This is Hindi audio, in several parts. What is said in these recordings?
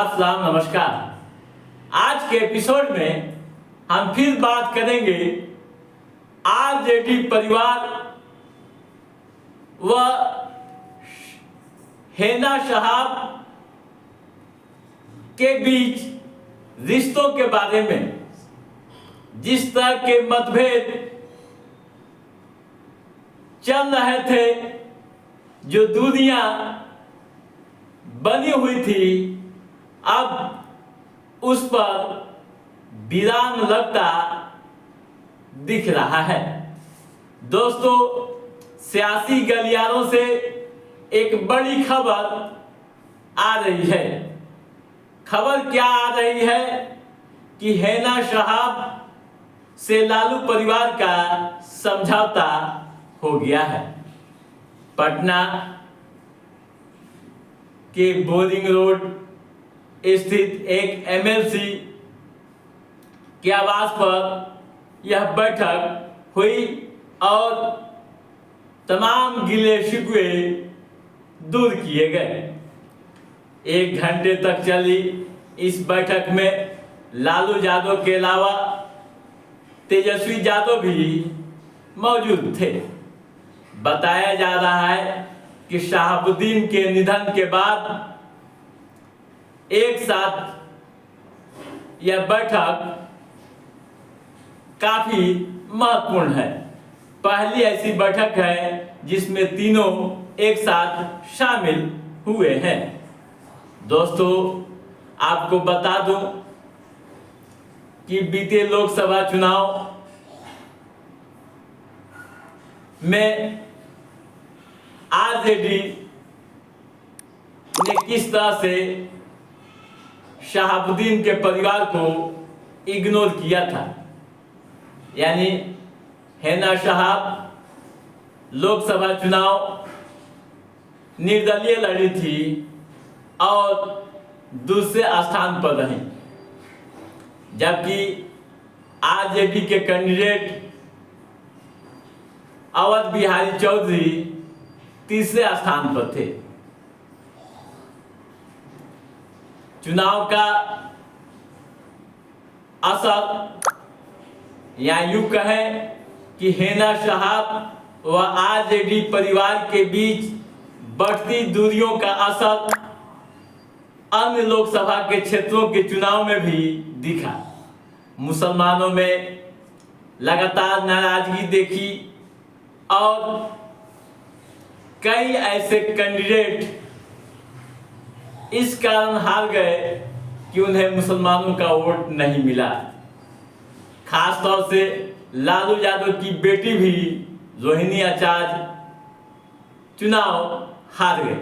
आदाब, सलाम, नमस्कार। आज के एपिसोड में हम फिर बात करेंगे आरजेडी परिवार व हेना साहब के बीच रिश्तों के बारे में। जिस तरह के मतभेद चल रहे थे, जो दूरियां बनी हुई थी, अब उस पर विराम लगता दिख रहा है। दोस्तों, सियासी गलियारों से एक बड़ी खबर आ रही है। खबर क्या आ रही है कि हेना साहब से लालू परिवार का समझौता हो गया है। पटना के बोरिंग रोड स्थित एक एमएलसी के आवास पर यह बैठक हुई और तमाम गिले शिकवे दूर किए गए। 1 घंटे तक चली इस बैठक में लालू यादव के अलावा तेजस्वी यादव भी मौजूद थे। बताया जा रहा है कि शहाबुद्दीन के निधन के बाद एक साथ यह बैठक काफी महत्वपूर्ण है। पहली ऐसी बैठक है जिसमें तीनों एक साथ शामिल हुए हैं। दोस्तों, आपको बता दूं कि बीते लोकसभा चुनाव में आरजेडी ने किस तरह से शहाबुद्दीन के परिवार को इग्नोर किया था। यानी हेना साहब लोकसभा चुनाव निर्दलीय लड़ी थी और दूसरे स्थान पर रही, जबकि आरजेडी के कैंडिडेट अवध बिहारी चौधरी तीसरे स्थान पर थे। चुनाव का असर या यूं कहें कि हेना साहब व आरजेडी परिवार के बीच बढ़ती दूरियों का असर अन्य लोकसभा के क्षेत्रों के चुनाव में भी दिखा। मुसलमानों में लगातार नाराजगी देखी और कई ऐसे कैंडिडेट इस कारण हार गए कि उन्हें मुसलमानों का वोट नहीं मिला। खास तौर से लालू यादव की बेटी भी रोहिणी आचार्य चुनाव हार गए।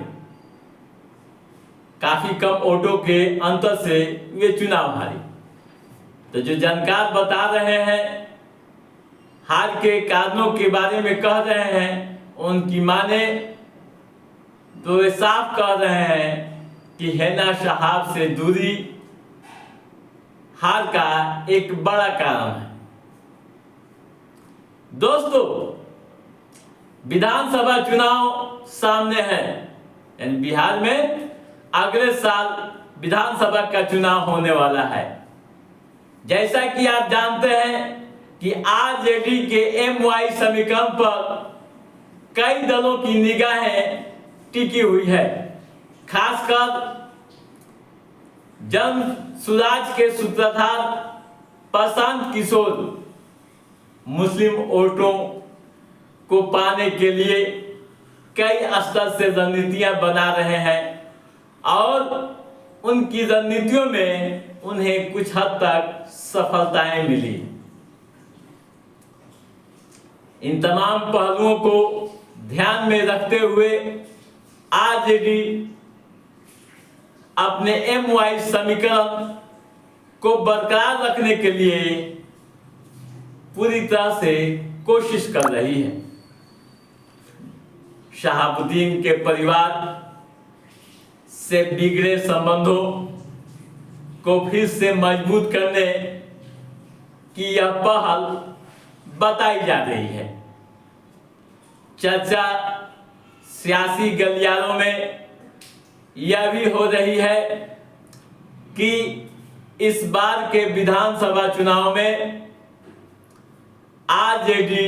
काफी कम वोटों के अंतर से वे चुनाव हारी। तो जो जानकार बता रहे हैं, हार के कारणों के बारे में कह रहे हैं, उनकी माने तो वे साफ कह रहे हैं कि हेना साहब से दूरी हार का एक बड़ा कारण है। दोस्तों, विधानसभा चुनाव सामने है। यानी बिहार में अगले साल विधानसभा का चुनाव होने वाला है। जैसा कि आप जानते हैं कि आरजेडी के एमवाई समीकरण पर कई दलों की निगाहें टिकी हुई है। खासकर जन सुराज के सूत्रधार प्रशांत किशोर मुस्लिम वोटों को पाने के लिए कई स्तर से रणनीतियां बना रहे हैं और उनकी रणनीतियों में उन्हें कुछ हद तक सफलताएं मिली। इन तमाम पहलुओं को ध्यान में रखते हुए आरजेडी अपने एमवाई समीकरण को बरकरार रखने के लिए पूरी तरह से कोशिश कर रही है। शहाबुद्दीन के परिवार से बिगड़े संबंधों को फिर से मजबूत करने की यह पहल बताई जा रही है। चर्चा सियासी गलियारों में यह भी हो रही है कि इस बार के विधानसभा चुनाव में आरजेडी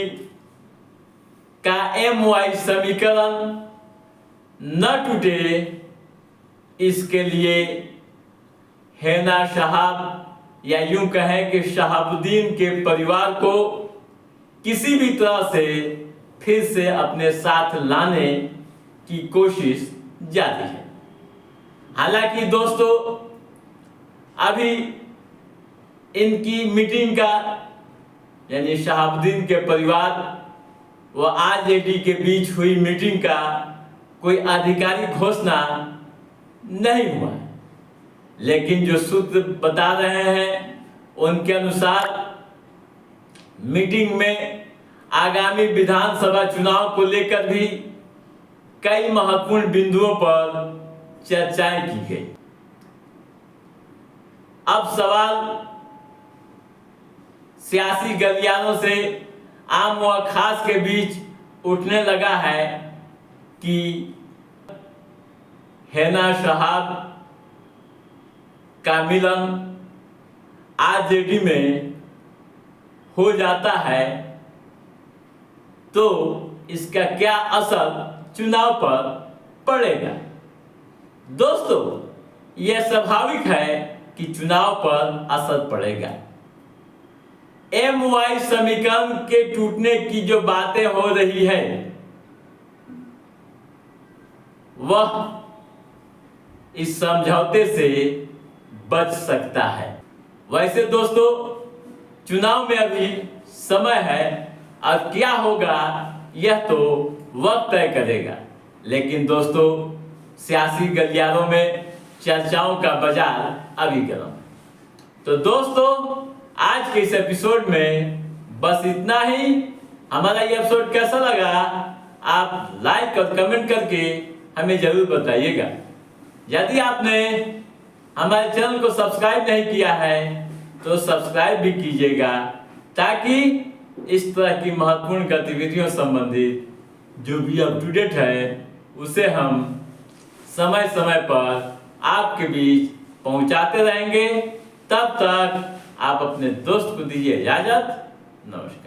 का MY समीकरण न टूटे, इसके लिए हैना साहब या यूं कहें कि शहाबुद्दीन के परिवार को किसी भी तरह से फिर से अपने साथ लाने की कोशिश जारी है। हालांकि दोस्तों, अभी इनकी मीटिंग का यानी शहाबुद्दीन के परिवार व आरजेडी के बीच हुई मीटिंग का कोई आधिकारिक घोषणा नहीं हुआ है, लेकिन जो सूत्र बता रहे हैं उनके अनुसार मीटिंग में आगामी विधानसभा चुनाव को लेकर भी कई महत्वपूर्ण बिंदुओं पर चर्चाएं की गई। अब सवाल सियासी गलियारों से आम व खास के बीच उठने लगा है कि हैना साहब का मिलन आरजेडी में हो जाता है तो इसका क्या असर चुनाव पर पड़ेगा। दोस्तों, यह स्वाभाविक है कि चुनाव पर असर पड़ेगा। MY समीकरण के टूटने की जो बातें हो रही है वह इस समझौते से बच सकता है। वैसे दोस्तों, चुनाव में अभी समय है और क्या होगा यह तो वक्त तय करेगा, लेकिन दोस्तों सियासी गलियारों में चर्चाओं का बाजार अभी गर्म है। तो दोस्तों, आज के इस एपिसोड में बस इतना ही। हमारा ये एपिसोड कैसा लगा आप लाइक और कमेंट करके हमें जरूर बताइएगा। यदि आपने हमारे चैनल को सब्सक्राइब नहीं किया है तो सब्सक्राइब भी कीजिएगा, ताकि इस तरह की महत्वपूर्ण गतिविधियों संबंधित जो भी अप टू डेट है उसे हम समय समय पर आपके बीच पहुंचाते रहेंगे। तब तक आप अपने दोस्त को दीजिए इजाजत। नमस्कार।